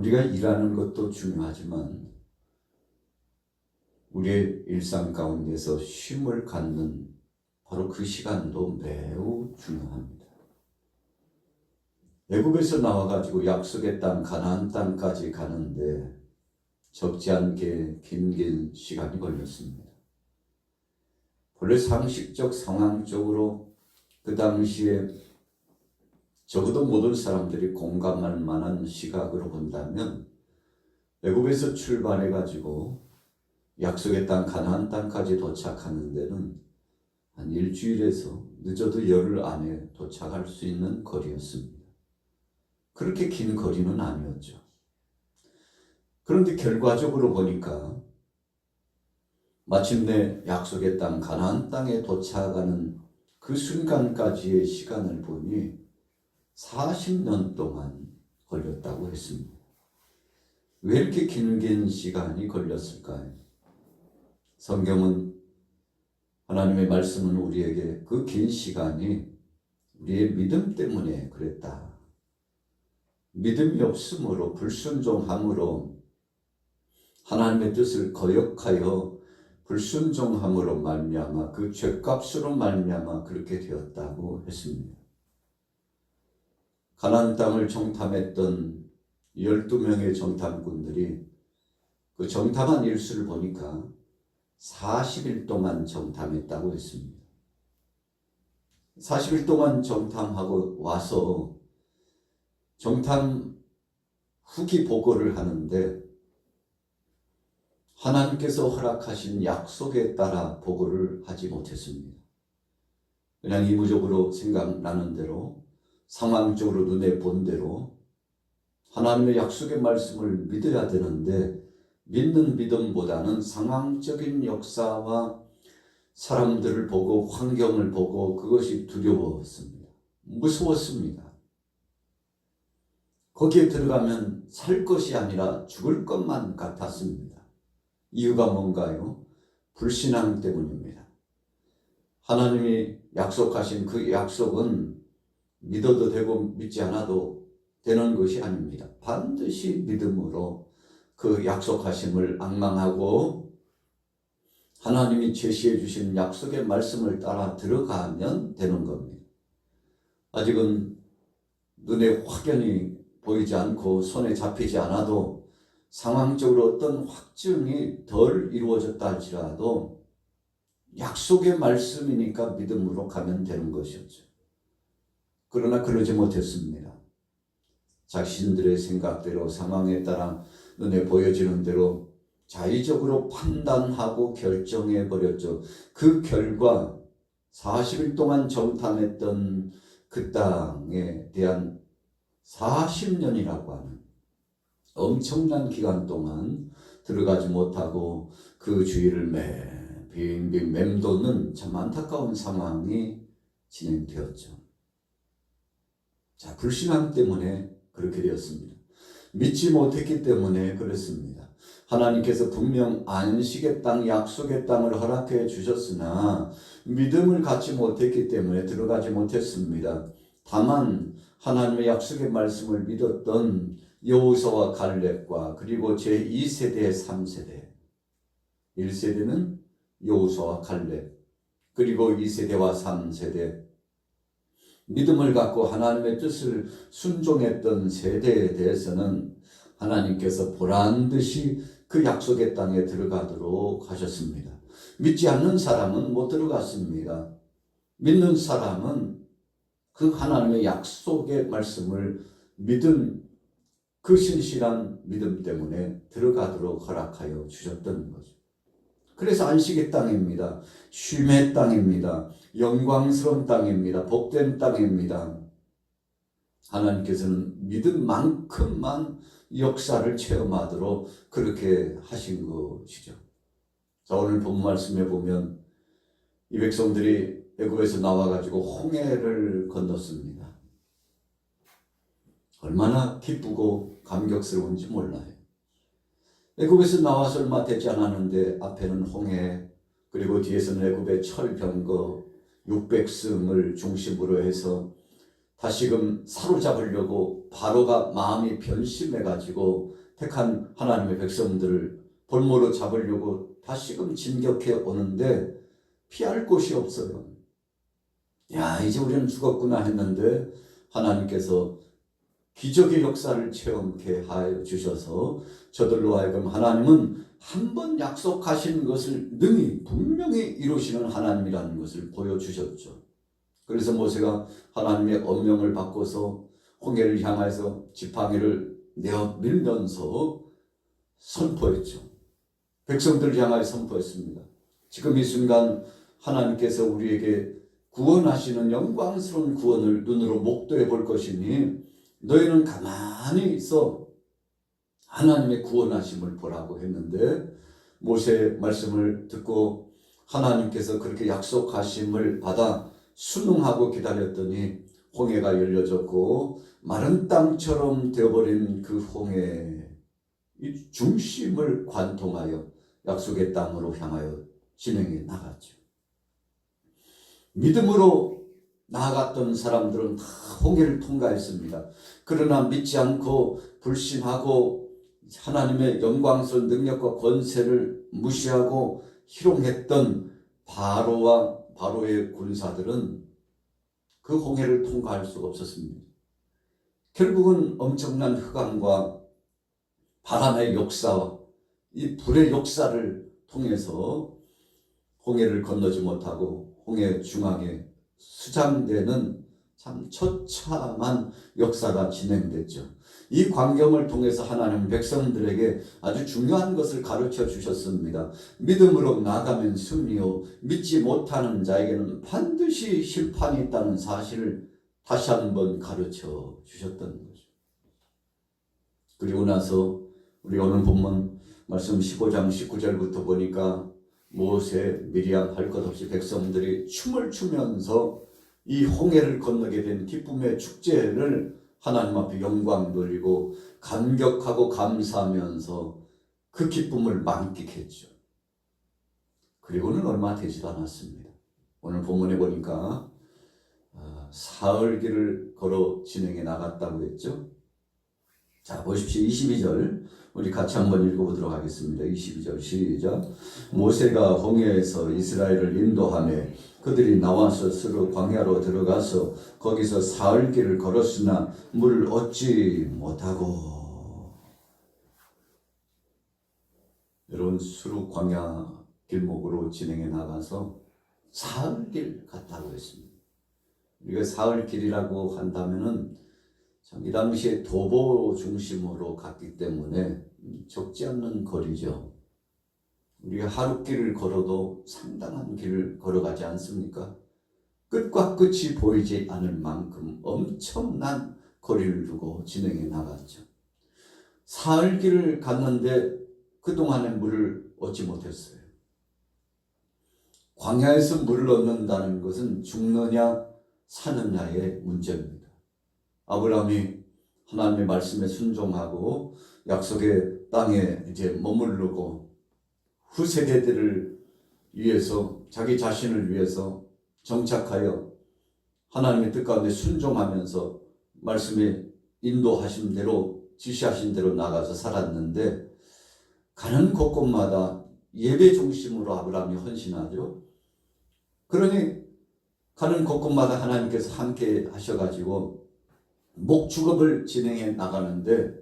우리가 일하는 것도 중요하지만 우리의 일상 가운데서 쉼을 갖는 바로 그 시간도 매우 중요합니다. 애굽에서 나와가지고 약속의 땅 가나안 땅까지 가는데 적지 않게 긴 시간이 걸렸습니다. 본래 상식적 상황적으로 그 당시에 적어도 모든 사람들이 공감할 만한 시각으로 본다면 애굽에서 출발해가지고 약속의 땅 가나안 땅까지 도착하는 데는 한 일주일에서 늦어도 열흘 안에 도착할 수 있는 거리였습니다. 그렇게 긴 거리는 아니었죠. 그런데 결과적으로 보니까 마침내 약속의 땅 가나안 땅에 도착하는 그 순간까지의 시간을 보니 40년 동안 걸렸다고 했습니다. 왜 이렇게 긴 시간이 걸렸을까요? 성경은 하나님의 말씀은 우리에게 그 긴 시간이 우리의 믿음 때문에 그랬다. 믿음이 없으므로 불순종함으로 하나님의 뜻을 거역하여 불순종함으로 말미암아 그 죄값으로 말미암아 그렇게 되었다고 했습니다. 가나안 땅을 정탐했던 12명의 정탐꾼들이 그 정탐한 일수를 보니까 40일 동안 정탐했다고 했습니다. 40일 동안 정탐하고 와서 정탐 후기 보고를 하는데 하나님께서 허락하신 약속에 따라 보고를 하지 못했습니다. 그냥 이무적으로 생각나는 대로 상황적으로 눈에 본 대로 하나님의 약속의 말씀을 믿어야 되는데 믿는 믿음보다는 상황적인 역사와 사람들을 보고 환경을 보고 그것이 두려웠습니다. 무서웠습니다. 거기에 들어가면 살 것이 아니라 죽을 것만 같았습니다. 이유가 뭔가요? 불신앙 때문입니다. 하나님이 약속하신 그 약속은 믿어도 되고 믿지 않아도 되는 것이 아닙니다. 반드시 믿음으로 그 약속하심을 앙망하고 하나님이 제시해 주신 약속의 말씀을 따라 들어가면 되는 겁니다. 아직은 눈에 확연히 보이지 않고 손에 잡히지 않아도 상황적으로 어떤 확증이 덜 이루어졌다 할지라도 약속의 말씀이니까 믿음으로 가면 되는 것이었죠. 그러나 그러지 못했습니다. 자신들의 생각대로 상황에 따라 눈에 보여지는 대로 자의적으로 판단하고 결정해 버렸죠. 그 결과 40일 동안 정탐했던 그 땅에 대한 40년이라고 하는 엄청난 기간 동안 들어가지 못하고 그 주위를 빙빙 맴도는 참 안타까운 상황이 진행되었죠. 자, 불신앙 때문에 그렇게 되었습니다. 믿지 못했기 때문에 그렇습니다. 하나님께서 분명 안식의 땅, 약속의 땅을 허락해 주셨으나 믿음을 갖지 못했기 때문에 들어가지 못했습니다. 다만 하나님의 약속의 말씀을 믿었던 여호수아와 갈렙과 그리고 제2세대, 3세대 1세대는 여호수아와 갈렙 그리고 2세대와 3세대 믿음을 갖고 하나님의 뜻을 순종했던 세대에 대해서는 하나님께서 보란듯이 그 약속의 땅에 들어가도록 하셨습니다. 믿지 않는 사람은 못 들어갔습니다. 믿는 사람은 그 하나님의 약속의 말씀을 믿은 그 신실한 믿음 때문에 들어가도록 허락하여 주셨던 거죠. 그래서 안식의 땅입니다. 쉼의 땅입니다. 영광스러운 땅입니다. 복된 땅입니다. 하나님께서는 믿은 만큼만 역사를 체험하도록 그렇게 하신 것이죠. 자, 오늘 본 말씀에 보면 이 백성들이 애굽에서 나와가지고 홍해를 건넜습니다. 얼마나 기쁘고 감격스러운지 몰라요. 애굽에서 나와서 얼마 되지 않았는데 앞에는 홍해 그리고 뒤에서는 애굽의 철병거 600승을 중심으로 해서 다시금 사로잡으려고 바로가 마음이 변심해가지고 택한 하나님의 백성들을 볼모로 잡으려고 다시금 진격해 오는데 피할 곳이 없어요. 야, 이제 우리는 죽었구나 했는데 하나님께서 기적의 역사를 체험케 하여 주셔서 저들로 하여금 하나님은 한 번 약속하신 것을 능히 분명히 이루시는 하나님이라는 것을 보여주셨죠. 그래서 모세가 하나님의 엄명을 받고서 홍해를 향해서 지팡이를 내어 밀면서 선포했죠. 백성들을 향하여 선포했습니다. 지금 이 순간 하나님께서 우리에게 구원하시는 영광스러운 구원을 눈으로 목도해 볼 것이니 너희는 가만히 있어 하나님의 구원하심을 보라고 했는데, 모세의 말씀을 듣고 하나님께서 그렇게 약속하심을 받아 순응하고 기다렸더니 홍해가 열려졌고 마른 땅처럼 되어버린 그 홍해 이 중심을 관통하여 약속의 땅으로 향하여 진행해 나갔죠. 믿음으로 나아갔던 사람들은 다 홍해를 통과했습니다. 그러나 믿지 않고 불신하고 하나님의 영광스러운 능력과 권세를 무시하고 희롱했던 바로의 군사들은 그 홍해를 통과할 수가 없었습니다. 결국은 엄청난 흑암과 바람의 역사와 이 불의 역사를 통해서 홍해를 건너지 못하고 홍해 중앙에 수장되는 참 처참한 역사가 진행됐죠. 이 광경을 통해서 하나님 백성들에게 아주 중요한 것을 가르쳐 주셨습니다. 믿음으로 나가면 승리요, 믿지 못하는 자에게는 반드시 심판이 있다는 사실을 다시 한번 가르쳐 주셨던 거죠. 그리고 나서 우리 오늘 본문 말씀 15장 19절부터 보니까 모세, 미리암 할 것 없이 백성들이 춤을 추면서 이 홍해를 건너게 된 기쁨의 축제를 하나님 앞에 영광 돌리고 감격하고 감사하면서 그 기쁨을 만끽했죠. 그리고는 얼마 되지도 않았습니다. 오늘 본문에 보니까 사흘길을 걸어 진행해 나갔다고 했죠. 자, 보십시오. 22절 우리 같이 한번 읽어보도록 하겠습니다. 22절 시작. 모세가 홍해에서 이스라엘을 인도하며 그들이 나와서 스루 광야로 들어가서 거기서 사흘길을 걸었으나 물을 얻지 못하고. 여러분, 스루 광야 길목으로 진행해 나가서 사흘길 갔다고 했습니다. 우리가 사흘길이라고 한다면은 이 당시에 도보 중심으로 갔기 때문에 적지 않는 거리죠. 우리가 하루길을 걸어도 상당한 길을 걸어가지 않습니까? 끝과 끝이 보이지 않을 만큼 엄청난 거리를 두고 진행해 나갔죠. 사흘길을 갔는데 그동안에 물을 얻지 못했어요. 광야에서 물을 얻는다는 것은 죽느냐 사느냐의 문제입니다. 아브라함이 하나님의 말씀에 순종하고 약속의 땅에 이제 머무르고 후세대들을 위해서 자기 자신을 위해서 정착하여 하나님의 뜻 가운데 순종하면서 말씀에 인도하신 대로 지시하신 대로 나가서 살았는데, 가는 곳곳마다 예배 중심으로 아브라함이 헌신하죠. 그러니 가는 곳곳마다 하나님께서 함께 하셔가지고 목축업을 진행해 나가는데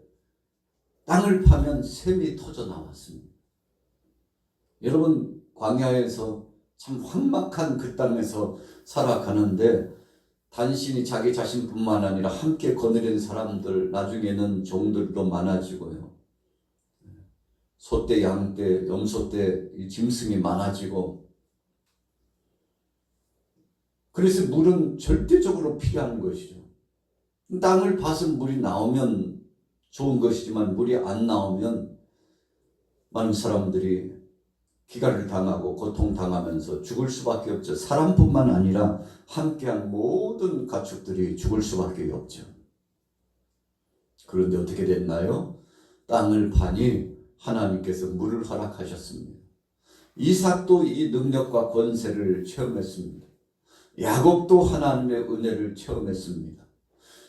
땅을 파면 샘이 터져 나왔습니다. 여러분, 광야에서 참 황막한 그 땅에서 살아가는데 단신이 자기 자신뿐만 아니라 함께 거느린 사람들, 나중에는 종들도 많아지고요. 소떼, 양떼, 염소떼, 짐승이 많아지고, 그래서 물은 절대적으로 필요한 것이죠. 땅을 파서 물이 나오면 좋은 것이지만 물이 안 나오면 많은 사람들이 기갈을 당하고 고통당하면서 죽을 수밖에 없죠. 사람뿐만 아니라 함께한 모든 가축들이 죽을 수밖에 없죠. 그런데 어떻게 됐나요? 땅을 파니 하나님께서 물을 허락하셨습니다. 이삭도 이 능력과 권세를 체험했습니다. 야곱도 하나님의 은혜를 체험했습니다.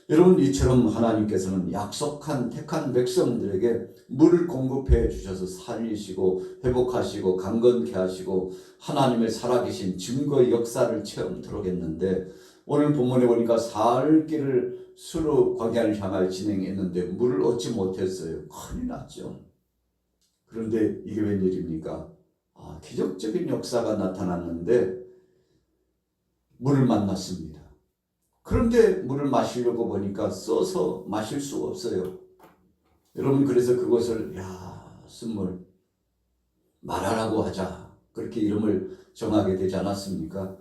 여러분, 이처럼 하나님께서는 약속한 택한 백성들에게 물을 공급해 주셔서 살리시고 회복하시고 강건케 하시고 하나님의 살아계신 증거의 역사를 체험토록 했는데, 오늘 본문에 보니까 사흘 길을 수르 광야를 향하여 진행했는데 물을 얻지 못했어요. 큰일 났죠. 그런데 이게 웬일입니까? 기적적인 역사가 나타났는데 물을 만났습니다. 그런데 물을 마시려고 보니까 써서 마실 수가 없어요. 여러분, 그래서 그것을 쓴물 마라라고 하자, 그렇게 이름을 정하게 되지 않았습니까?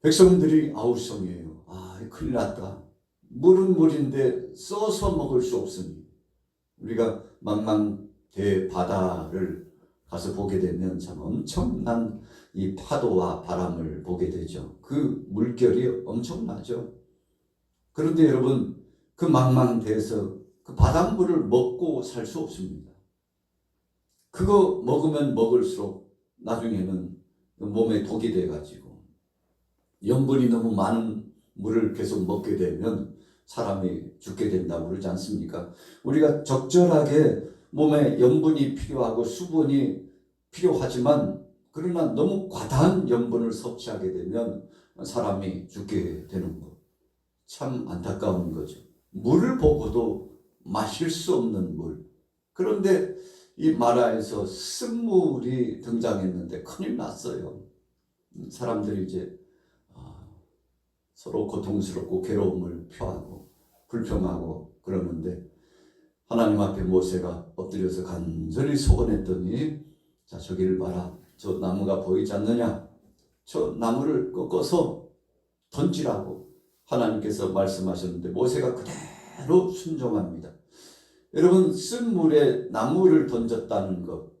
백성들이 아우성이에요. 큰일 났다. 물은 물인데 써서 먹을 수 없으니, 우리가 망망대 바다를 가서 보게 되면 참 엄청난 이 파도와 바람을 보게 되죠. 그 물결이 엄청나죠. 그런데 여러분, 그 망망대에서 그 바닷물을 먹고 살 수 없습니다. 그거 먹으면 먹을수록 나중에는 몸에 독이 돼가지고 염분이 너무 많은 물을 계속 먹게 되면 사람이 죽게 된다고 그러지 않습니까? 우리가 적절하게 몸에 염분이 필요하고 수분이 필요하지만, 그러나 너무 과다한 염분을 섭취하게 되면 사람이 죽게 되는 것. 참 안타까운 거죠. 물을 보고도 마실 수 없는 물. 그런데 이 마라에서 쓴물이 등장했는데 큰일 났어요. 사람들이 이제 서로 고통스럽고 괴로움을 표하고 불평하고 그러는데, 하나님 앞에 모세가 엎드려서 간절히 소원했더니, 자, 저기를 봐라. 저 나무가 보이지 않느냐? 저 나무를 꺾어서 던지라고 하나님께서 말씀하셨는데 모세가 그대로 순종합니다. 여러분, 쓴 물에 나무를 던졌다는 것,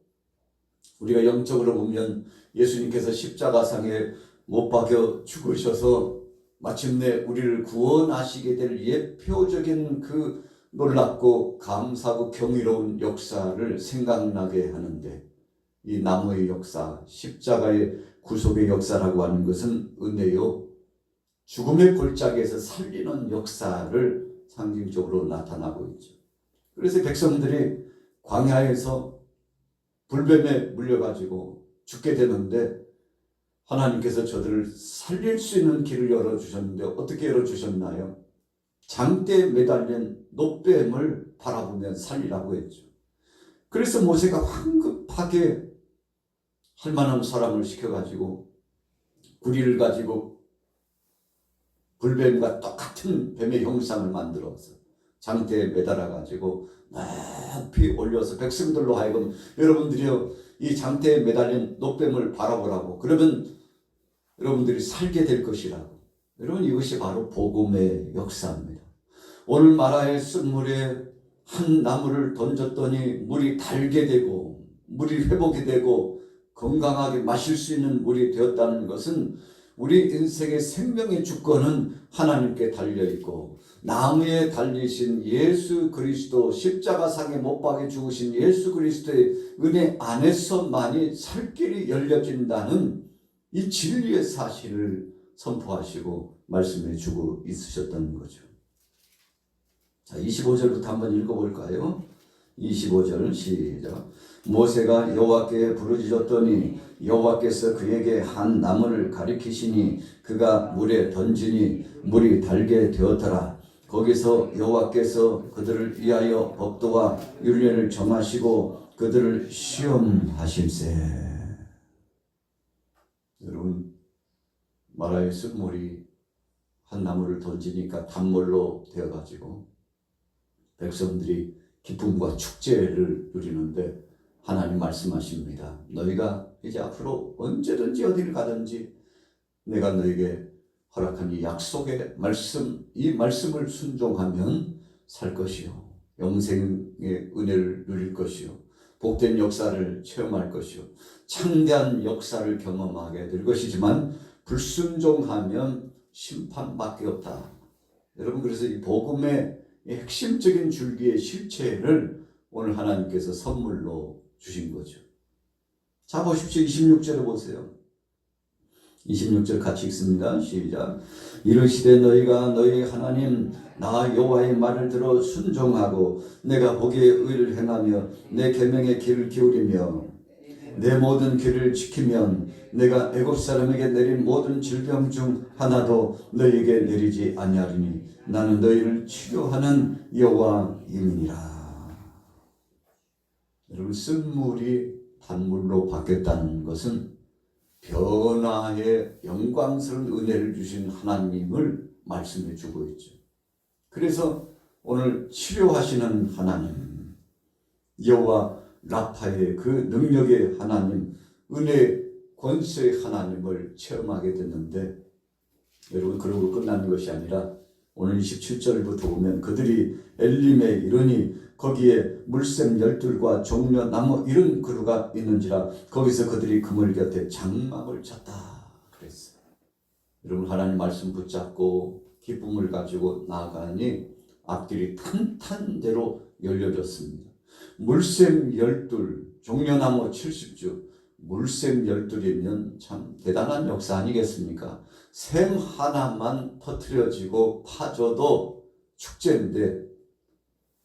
우리가 영적으로 보면 예수님께서 십자가상에 못 박여 죽으셔서 마침내 우리를 구원하시게 될 예표적인 그 놀랍고 감사하고 경이로운 역사를 생각나게 하는데, 이 나무의 역사, 십자가의 구속의 역사라고 하는 것은 은혜요, 죽음의 골짜기에서 살리는 역사를 상징적으로 나타나고 있죠. 그래서 백성들이 광야에서 불뱀에 물려가지고 죽게 되는데, 하나님께서 저들을 살릴 수 있는 길을 열어주셨는데 어떻게 열어주셨나요? 장대에 매달린 노뱀을 바라보면 살리라고 했죠. 그래서 모세가 황급하게 할 만한 사람을 시켜가지고 구리를 가지고 불뱀과 똑같은 뱀의 형상을 만들어서 장대에 매달아가지고 높이 올려서 백성들로 하여금 여러분들이요, 이 장대에 매달린 노뱀을 바라보라고, 그러면 여러분들이 살게 될 것이라고. 여러분, 이것이 바로 복음의 역사입니다. 오늘 마라의 쓴물에 한 나무를 던졌더니 물이 달게 되고 물이 회복이 되고 건강하게 마실 수 있는 물이 되었다는 것은, 우리 인생의 생명의 주권은 하나님께 달려있고 나무에 달리신 예수 그리스도, 십자가상에 못 박혀 죽으신 예수 그리스도의 은혜 안에서만이 살 길이 열려진다는 이 진리의 사실을 선포하시고 말씀해 주고 있으셨다는 거죠. 자, 25절부터 한번 읽어볼까요? 25절 시작. 모세가 여호와께 부르짖었더니 여호와께서 그에게 한 나무를 가리키시니 그가 물에 던지니 물이 달게 되었더라. 거기서 여호와께서 그들을 위하여 법도와 율례를 정하시고 그들을 시험하실세. 여러분, 마라의 쓴물이 한 나무를 던지니까 단물로 되어가지고 백성들이 기쁨과 축제를 누리는데, 하나님 말씀하십니다. 너희가 이제 앞으로 언제든지 어디를 가든지 내가 너에게 허락한 이 약속의 말씀, 이 말씀을 순종하면 살 것이요, 영생의 은혜를 누릴 것이요, 복된 역사를 체험할 것이요, 창대한 역사를 경험하게 될 것이지만 불순종하면 심판밖에 없다. 여러분, 그래서 이 복음의 핵심적인 줄기의 실체를 오늘 하나님께서 선물로 주신 거죠. 자, 보십시오. 26절에 보세요. 26절 같이 읽습니다. 시작. 이르시되 너희가 너희 하나님 나 여호와의 말을 들어 순종하고 내가 보기에 의를 행하며 내 계명의 귀를 기울이며 내 모든 길을 지키면 내가 애굽 사람에게 내린 모든 질병 중 하나도 너희에게 내리지 아니하리니 나는 너희를 치료하는 여호와임이니라. 여러분, 쓴물이 단물로 바뀌었다는 것은 변화의 영광스러운 은혜를 주신 하나님을 말씀해 주고 있죠. 그래서 오늘 치료하시는 하나님, 여호와 라파의 그 능력의 하나님, 은혜 권세의 하나님을 체험하게 됐는데, 여러분, 그러고 끝나는 것이 아니라 오늘 27절부터 보면 그들이 엘림에 이르니 거기에 물샘 12과 종려나무 이런 그루가 있는지라 거기서 그들이 그물 곁에 장막을 쳤다 그랬어요. 여러분, 하나님 말씀 붙잡고 기쁨을 가지고 나아가니 앞길이 탄탄대로 열려졌습니다. 물샘 12, 종려나무 70주, 물샘 12이면 참 대단한 역사 아니겠습니까? 샘 하나만 터트려지고 파져도 축제인데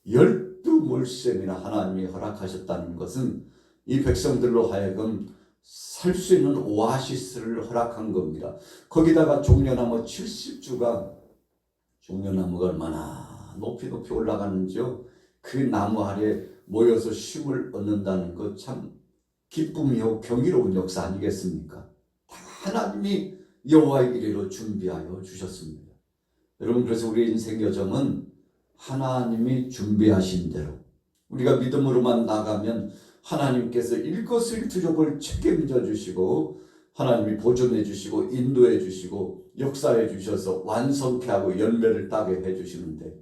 12물샘이나 하나님이 허락하셨다는 것은 이 백성들로 하여금 살 수 있는 오아시스를 허락한 겁니다. 거기다가 종려나무 70주가, 종려나무가 얼마나 높이 올라가는지요. 그 나무 아래 모여서 쉼을 얻는다는 것 참 기쁨이요 경이로운 역사 아니겠습니까? 다 하나님이 여호와의 이래로 준비하여 주셨습니다. 여러분, 그래서 우리 인생 여정은 하나님이 준비하신 대로 우리가 믿음으로만 나가면 하나님께서 일거수일투족을 책임져 주시고 하나님이 보존해 주시고 인도해 주시고 역사해 주셔서 완성케 하고 열매를 따게 해 주시는데,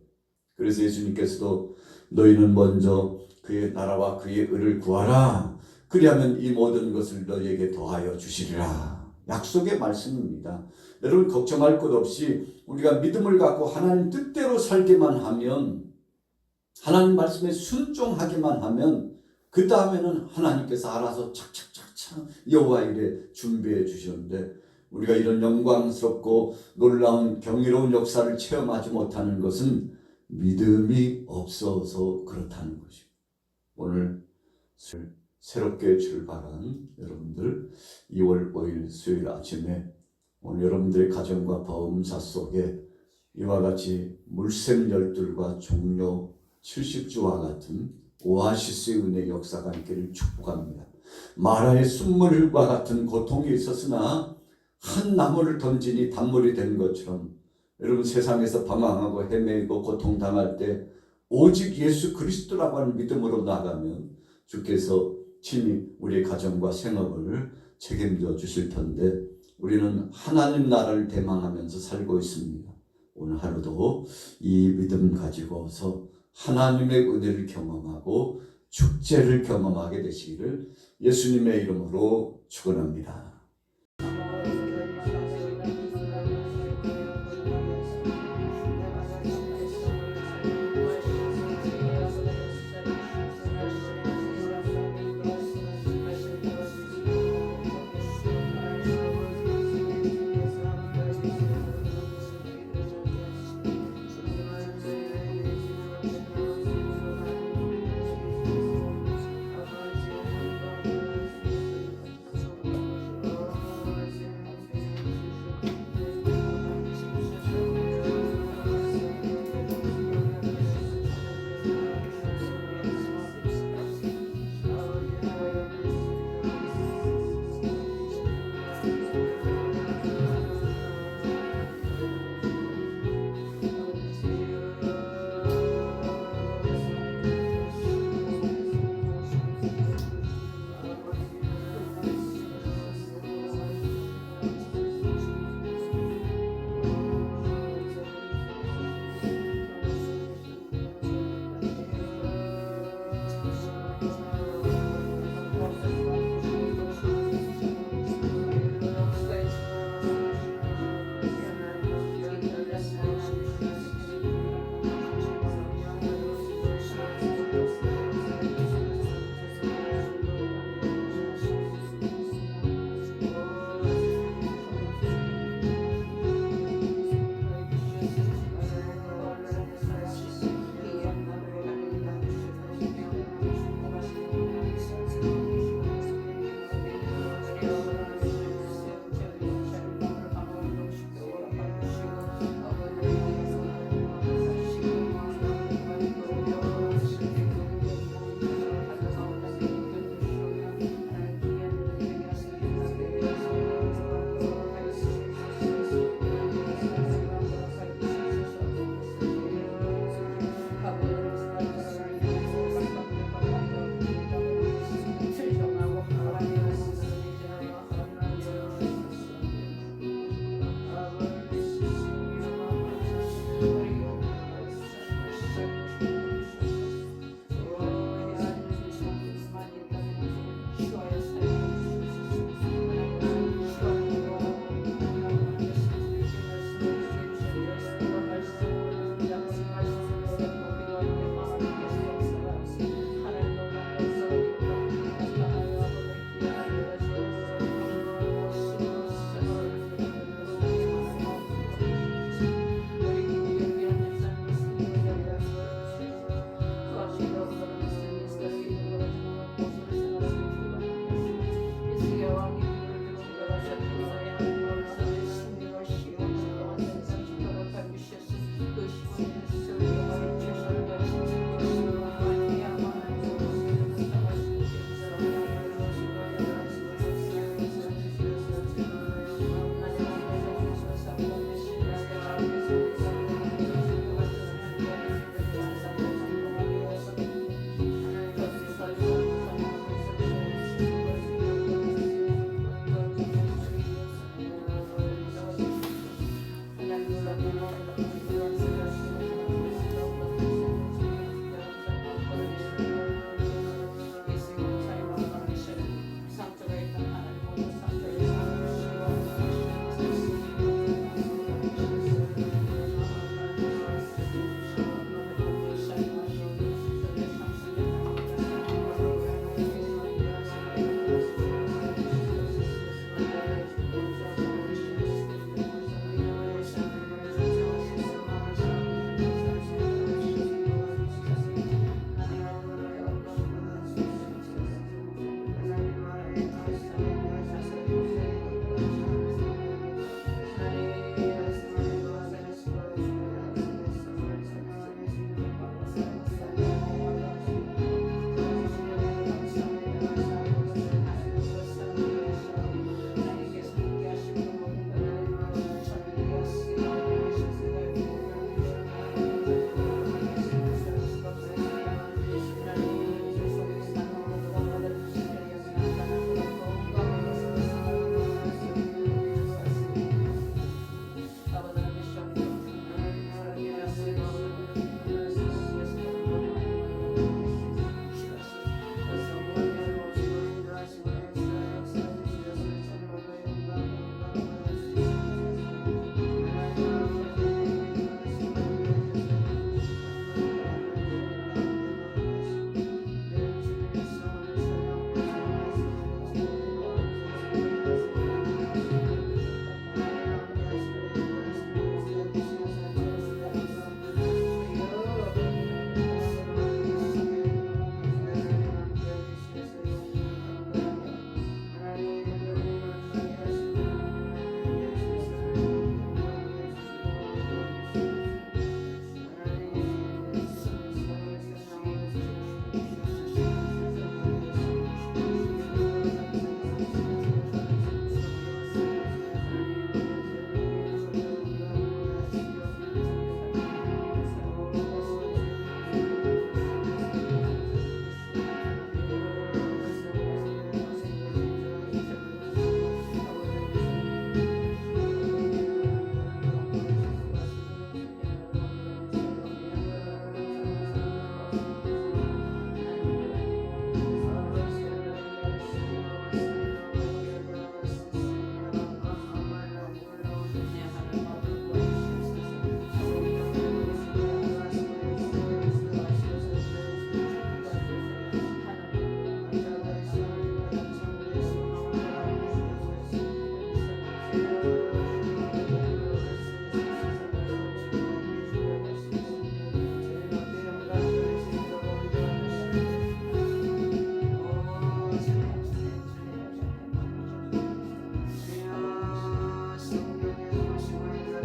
그래서 예수님께서도 너희는 먼저 그의 나라와 그의 의를 구하라. 그리하면 이 모든 것을 너희에게 더하여 주시리라. 약속의 말씀입니다. 여러분, 걱정할 것 없이 우리가 믿음을 갖고 하나님 뜻대로 살기만 하면, 하나님 말씀에 순종하기만 하면 그 다음에는 하나님께서 알아서 착착착착 여호와 이래 준비해 주셨는데, 우리가 이런 영광스럽고 놀라운 경이로운 역사를 체험하지 못하는 것은 믿음이 없어서 그렇다는 것입니다. 오늘 새롭게 출발한 여러분들, 2월 5일 수요일 아침에 오늘 여러분들의 가정과 범사 속에 이와 같이 물샘 12과 종려 70주와 같은 오아시스의 은혜 역사가 있기를 축복합니다. 마라의 순물과 같은 고통이 있었으나 한 나무를 던지니 단물이 된 것처럼, 여러분, 세상에서 방황하고 헤매고 고통당할 때 오직 예수 그리스도라고 하는 믿음으로 나가면 주께서 친히 우리의 가정과 생업을 책임져 주실 텐데, 우리는 하나님 나라를 대망하면서 살고 있습니다. 오늘 하루도 이 믿음 가지고서 하나님의 은혜를 경험하고 축제를 경험하게 되시기를 예수님의 이름으로 축원합니다.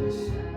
시작했어.